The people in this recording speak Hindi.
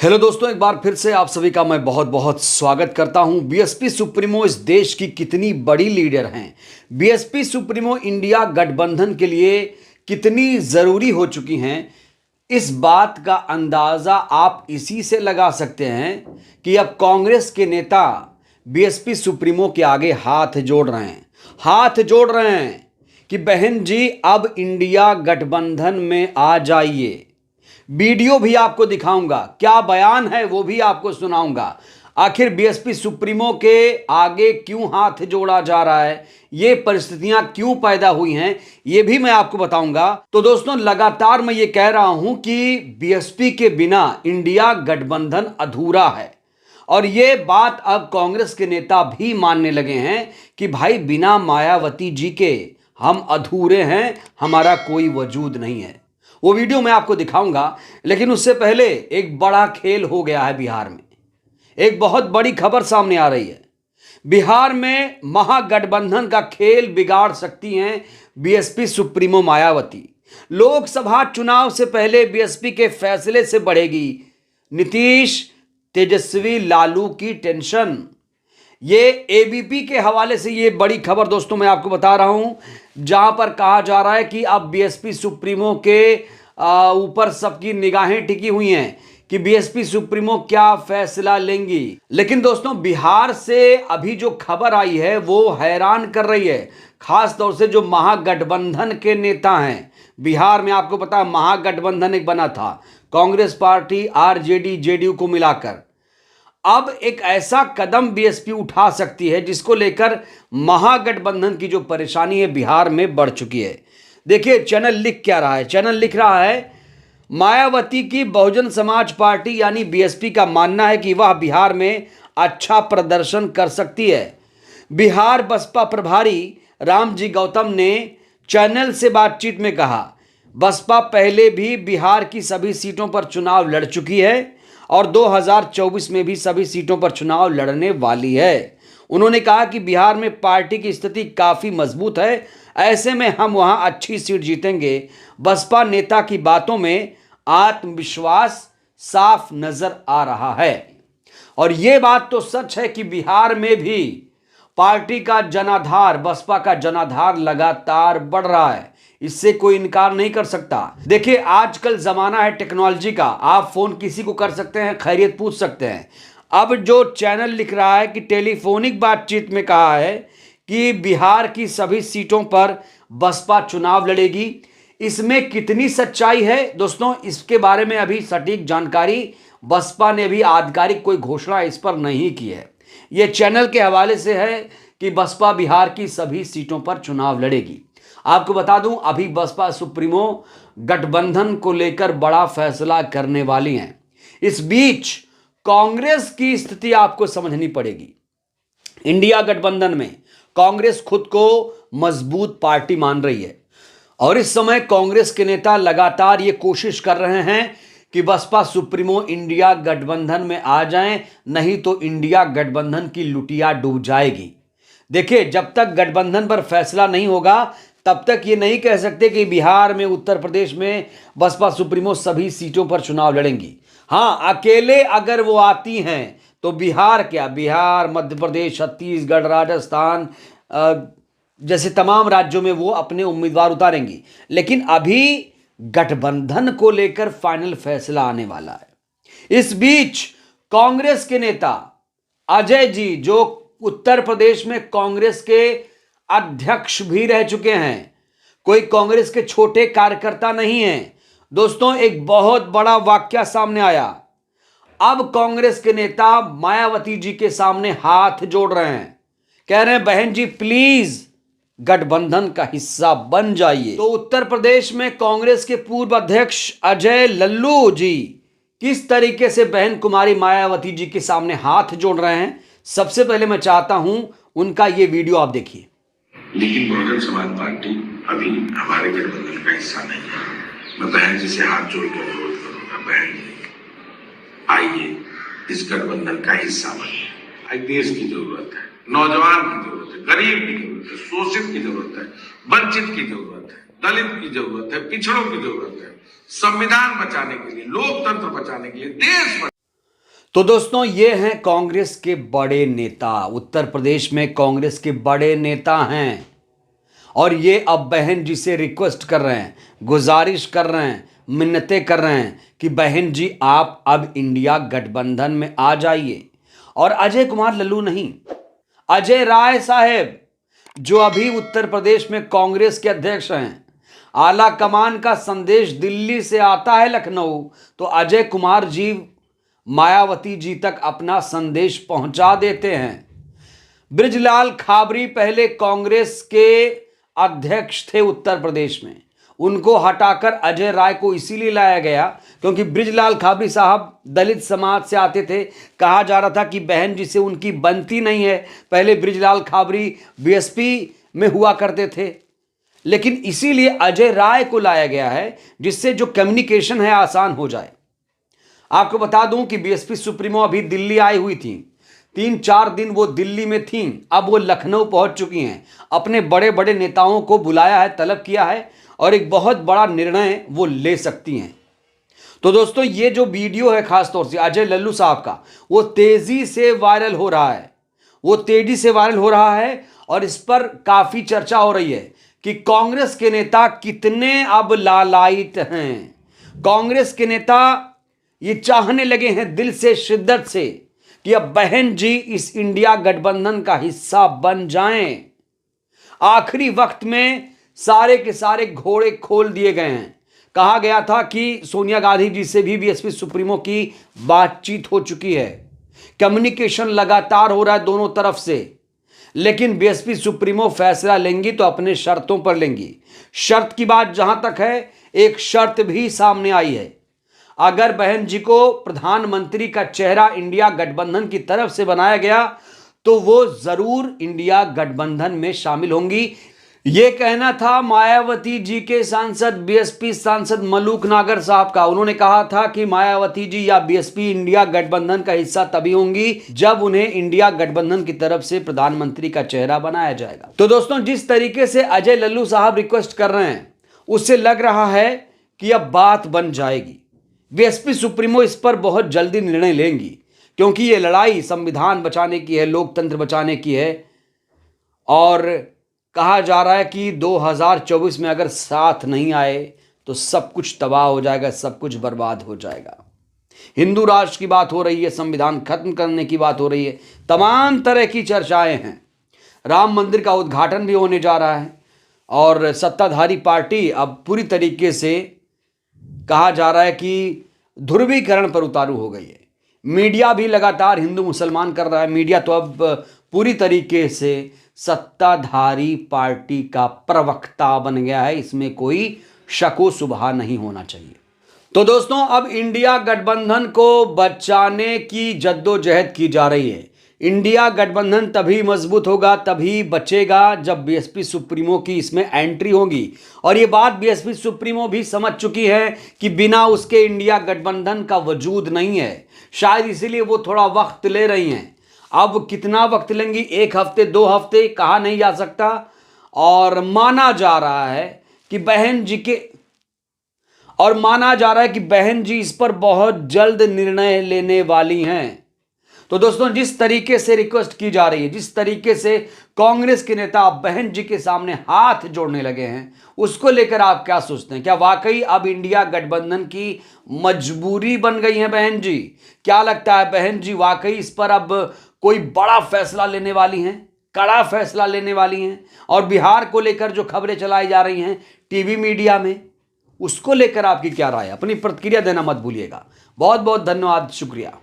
हेलो दोस्तों, एक बार फिर से आप सभी का मैं बहुत बहुत स्वागत करता हूं। बीएसपी सुप्रीमो इस देश की कितनी बड़ी लीडर हैं। बीएसपी सुप्रीमो इंडिया गठबंधन के लिए कितनी ज़रूरी हो चुकी हैं, इस बात का अंदाज़ा आप इसी से लगा सकते हैं कि अब कांग्रेस के नेता बीएसपी सुप्रीमो के आगे हाथ जोड़ रहे हैं कि बहन जी अब इंडिया गठबंधन में आ जाइए। वीडियो भी आपको दिखाऊंगा, क्या बयान है वो भी आपको सुनाऊंगा। आखिर बीएसपी सुप्रीमो के आगे क्यों हाथ जोड़ा जा रहा है, ये परिस्थितियां क्यों पैदा हुई हैं, ये भी मैं आपको बताऊंगा। तो दोस्तों, लगातार मैं ये कह रहा हूं कि बीएसपी के बिना इंडिया गठबंधन अधूरा है, और ये बात अब कांग्रेस के नेता भी मानने लगे हैं कि भाई बिना मायावती जी के हम अधूरे हैं, हमारा कोई वजूद नहीं है। वो वीडियो मैं आपको दिखाऊंगा, लेकिन उससे पहले एक बड़ा खेल हो गया है बिहार में। एक बहुत बड़ी खबर सामने आ रही है। बिहार में महागठबंधन का खेल बिगाड़ सकती हैं बीएसपी सुप्रीमो मायावती। लोकसभा चुनाव से पहले बीएसपी के फैसले से बढ़ेगी नीतीश तेजस्वी लालू की टेंशन। ये एबीपी के हवाले से ये बड़ी खबर दोस्तों मैं आपको बता रहा हूं, जहां पर कहा जा रहा है कि अब बीएसपी सुप्रीमो के ऊपर सबकी निगाहें टिकी हुई हैं कि बीएसपी सुप्रीमो क्या फैसला लेंगी। लेकिन दोस्तों, बिहार से अभी जो खबर आई है वो हैरान कर रही है, खास तौर से जो महागठबंधन के नेता हैं। बिहार में आपको पता है महागठबंधन एक बना था, कांग्रेस पार्टी आरजेडी जेडीयू को मिलाकर। अब एक ऐसा कदम बीएसपी उठा सकती है जिसको लेकर महागठबंधन की जो परेशानी है बिहार में बढ़ चुकी है। देखिए चैनल लिख क्या रहा है। चैनल लिख रहा है, मायावती की बहुजन समाज पार्टी यानी बीएसपी का मानना है कि वह बिहार में अच्छा प्रदर्शन कर सकती है। बिहार बसपा प्रभारी रामजी गौतम ने चैनल से बातचीत में कहा, बसपा पहले भी बिहार की सभी सीटों पर चुनाव लड़ चुकी है और 2024 में भी सभी सीटों पर चुनाव लड़ने वाली है। उन्होंने कहा कि बिहार में पार्टी की स्थिति काफ़ी मजबूत है, ऐसे में हम वहां अच्छी सीट जीतेंगे। बसपा नेता की बातों में आत्मविश्वास साफ नजर आ रहा है। और ये बात तो सच है कि बिहार में भी पार्टी का जनाधार, बसपा का जनाधार लगातार बढ़ रहा है, इससे कोई इनकार नहीं कर सकता। देखिए आजकल जमाना है टेक्नोलॉजी का, आप फोन किसी को कर सकते हैं, खैरियत पूछ सकते हैं। अब जो चैनल लिख रहा है कि टेलीफोनिक बातचीत में कहा है कि बिहार की सभी सीटों पर बसपा चुनाव लड़ेगी, इसमें कितनी सच्चाई है दोस्तों, इसके बारे में अभी सटीक जानकारी बसपा ने भी आधिकारिक कोई घोषणा इस पर नहीं की है। यह चैनल के हवाले से है कि बसपा बिहार की सभी सीटों पर चुनाव लड़ेगी। आपको बता दूं, अभी बसपा सुप्रीमो गठबंधन को लेकर बड़ा फैसला करने वाली हैं। इस बीच कांग्रेस की स्थिति आपको समझनी पड़ेगी। इंडिया गठबंधन में कांग्रेस खुद को मजबूत पार्टी मान रही है, और इस समय कांग्रेस के नेता लगातार ये कोशिश कर रहे हैं कि बसपा सुप्रीमो इंडिया गठबंधन में आ जाएं, नहीं तो इंडिया गठबंधन की लुटिया डूब जाएगी। देखिए, जब तक गठबंधन पर फैसला नहीं होगा तब तक ये नहीं कह सकते कि बिहार में, उत्तर प्रदेश में बसपा सुप्रीमो सभी सीटों पर चुनाव लड़ेंगी। हाँ, अकेले अगर वो आती हैं तो बिहार क्या, बिहार, मध्य प्रदेश, छत्तीसगढ़, राजस्थान जैसे तमाम राज्यों में वो अपने उम्मीदवार उतारेंगी। लेकिन अभी गठबंधन को लेकर फाइनल फैसला आने वाला है। इस बीच कांग्रेस के नेता अजय जी, जो उत्तर प्रदेश में कांग्रेस के अध्यक्ष भी रह चुके हैं, कोई कांग्रेस के छोटे कार्यकर्ता नहीं हैं दोस्तों, एक बहुत बड़ा वाकया सामने आया। अब कांग्रेस के नेता मायावती जी के सामने हाथ जोड़ रहे हैं, कह रहे हैं बहन जी प्लीज गठबंधन का हिस्सा बन जाइए। तो उत्तर प्रदेश में कांग्रेस के पूर्व अध्यक्ष अजय लल्लू जी किस तरीके से बहन कुमारी मायावती जी के सामने हाथ जोड़ रहे हैं, सबसे पहले मैं चाहता हूं उनका ये वीडियो आप देखिए। लेकिन बहुजन समाज पार्टी अभी हमारे गठबंधन का हिस्सा नहीं है। मैं बहन जी से हाथ जोड़ के अनुरोध करूंगा, बहन जी आइए इस गठबंधन का हिस्सा बनिए। आज देश की जरूरत है, नौजवान की जरूरत है, गरीब की जरूरत है, शोषित की जरूरत है, वंचित की जरूरत है, दलित की जरूरत है, पिछड़ों की जरूरत है। संविधान बचाने के लिए, लोकतंत्र बचाने के लिए, देश तो दोस्तों ये हैं कांग्रेस के बड़े नेता, उत्तर प्रदेश में कांग्रेस के बड़े नेता हैं और ये अब बहन जी से रिक्वेस्ट कर रहे हैं, गुजारिश कर रहे हैं, मिन्नतें कर रहे हैं कि बहन जी आप अब इंडिया गठबंधन में आ जाइए। और अजय कुमार लल्लू नहीं, अजय राय साहब जो अभी उत्तर प्रदेश में कांग्रेस के अध्यक्ष हैं, आला कमान का संदेश दिल्ली से आता है लखनऊ तो अजय कुमार जी मायावती जी तक अपना संदेश पहुंचा देते हैं। बृजलाल खाबरी पहले कांग्रेस के अध्यक्ष थे उत्तर प्रदेश में, उनको हटाकर अजय राय को इसीलिए लाया गया क्योंकि बृजलाल खाबरी साहब दलित समाज से आते थे। कहा जा रहा था कि बहन जी से उनकी बनती नहीं है। पहले बृजलाल खाबरी बीएसपी में हुआ करते थे, लेकिन इसीलिए अजय राय को लाया गया है जिससे जो कम्युनिकेशन है आसान हो जाए। आपको बता दूं कि बीएसपी सुप्रीमो अभी दिल्ली आई हुई थी, 3-4 दिन वो दिल्ली में थी, अब वो लखनऊ पहुंच चुकी हैं। अपने बड़े बड़े नेताओं को बुलाया है, तलब किया है और एक बहुत बड़ा निर्णय वो ले सकती हैं। तो दोस्तों ये जो वीडियो है खासतौर से अजय लल्लू साहब का, वो तेजी से वायरल हो रहा है, वो तेजी से वायरल हो रहा है और इस पर काफी चर्चा हो रही है कि कांग्रेस के नेता कितने अब लालायित हैं। कांग्रेस के नेता ये चाहने लगे हैं दिल से, शिद्दत से कि अब बहन जी इस इंडिया गठबंधन का हिस्सा बन जाएं। आखिरी वक्त में सारे के सारे घोड़े खोल दिए गए हैं। कहा गया था कि सोनिया गांधी जी से भी बीएसपी सुप्रीमो की बातचीत हो चुकी है, कम्युनिकेशन लगातार हो रहा है दोनों तरफ से, लेकिन बीएसपी सुप्रीमो फैसला लेंगी तो अपने शर्तों पर लेंगी। शर्त की बात जहां तक है, एक शर्त भी सामने आई है, अगर बहन जी को प्रधानमंत्री का चेहरा इंडिया गठबंधन की तरफ से बनाया गया तो वो जरूर इंडिया गठबंधन में शामिल होंगी। ये कहना था मायावती जी के सांसद, बीएसपी सांसद मलूक नागर साहब का। उन्होंने कहा था कि मायावती जी या बीएसपी इंडिया गठबंधन का हिस्सा तभी होंगी जब उन्हें इंडिया गठबंधन की तरफ से प्रधानमंत्री का चेहरा बनाया जाएगा। तो दोस्तों जिस तरीके से अजय लल्लू साहब रिक्वेस्ट कर रहे हैं उससे लग रहा है कि अब बात बन जाएगी। बीएसपी सुप्रीमो इस पर बहुत जल्दी निर्णय लेंगी क्योंकि ये लड़ाई संविधान बचाने की है, लोकतंत्र बचाने की है और कहा जा रहा है कि 2024 में अगर साथ नहीं आए तो सब कुछ तबाह हो जाएगा, सब कुछ बर्बाद हो जाएगा। हिंदू राष्ट्र की बात हो रही है, संविधान खत्म करने की बात हो रही है, तमाम तरह की चर्चाएं हैं। राम मंदिर का उद्घाटन भी होने जा रहा है और सत्ताधारी पार्टी अब पूरी तरीके से कहा जा रहा है कि ध्रुवीकरण पर उतारू हो गई है। मीडिया भी लगातार हिंदू मुसलमान कर रहा है। मीडिया तो अब पूरी तरीके से सत्ताधारी पार्टी का प्रवक्ता बन गया है, इसमें कोई शको शुबहा नहीं होना चाहिए। तो दोस्तों अब इंडिया गठबंधन को बचाने की जद्दोजहद की जा रही है। इंडिया गठबंधन तभी मजबूत होगा, तभी बचेगा जब बीएसपी सुप्रीमो की इसमें एंट्री होगी। और ये बात बीएसपी सुप्रीमो भी समझ चुकी है कि बिना उसके इंडिया गठबंधन का वजूद नहीं है। शायद इसीलिए वो थोड़ा वक्त ले रही हैं। अब कितना वक्त लेंगी, 1 हफ्ते 2 हफ्ते कहा नहीं जा सकता। और माना जा रहा है कि बहन जी इस पर बहुत जल्द निर्णय लेने वाली हैं। तो दोस्तों जिस तरीके से रिक्वेस्ट की जा रही है, जिस तरीके से कांग्रेस के नेता बहन जी के सामने हाथ जोड़ने लगे हैं, उसको लेकर आप क्या सोचते हैं? क्या वाकई अब इंडिया गठबंधन की मजबूरी बन गई है बहन जी? क्या लगता है बहन जी वाकई इस पर अब कोई बड़ा फैसला लेने वाली हैं, कड़ा फैसला लेने वाली हैं? और बिहार को लेकर जो खबरें चलाई जा रही हैं टीवी मीडिया में, उसको लेकर आपकी क्या राय है? अपनी प्रतिक्रिया देना मत भूलिएगा। बहुत बहुत धन्यवाद, शुक्रिया।